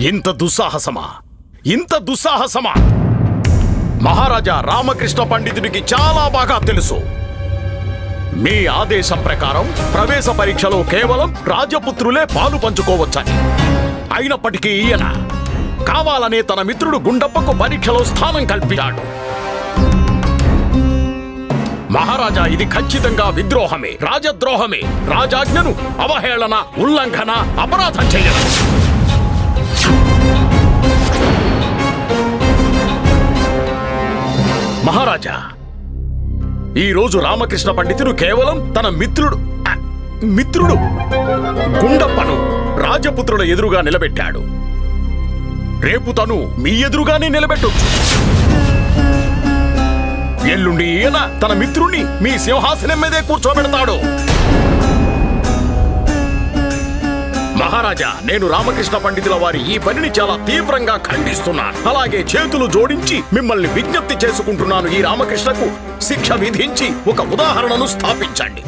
ఇంత దుస్సాహసమా? ఇంత దుస్సాహసమా? మహారాజా రామకృష్ణ పండితుడికి చాలా బాగా తెలుసు. మీ ఆదేశం ప్రకారం ప్రవేశ పరీక్షలో కేవలం రాజపుత్రులే పాలు పంచుకోవచ్చని. అయినప్పటికీ ఈయన కావాలనే తన మిత్రుడు గుండప్పకు పరీక్షలో స్థానం కల్పించాడు. మహారాజా, ఇది ఖచ్చితంగా విద్రోహమే, రాజద్రోహమే, రాజాజ్ఞను అవహేళన, ఉల్లంఘన, అపరాధం చేయడం. మహారాజా, ఈరోజు రామకృష్ణ పండితుడు కేవలం తన మిత్రుడు గుండప్పను రాజపుత్రుల ఎదురుగా నిలబెట్టాడు. రేపు తను మీ ఎదురుగానే నిలబెట్టొచ్చు. ఎల్లుండి ఈయన తన మిత్రుణ్ణి మీ సింహాసనం మీదే కూర్చోబెడతాడు. మహారాజా, నేను రామకృష్ణ పండితుల వారి ఈ పనిని చాలా తీవ్రంగా ఖండిస్తున్నాను. అలాగే చేతులు జోడించి మిమ్మల్ని విజ్ఞప్తి చేసుకుంటున్నాను, ఈ రామకృష్ణకు శిక్ష విధించి ఒక ఉదాహరణను స్థాపించండి.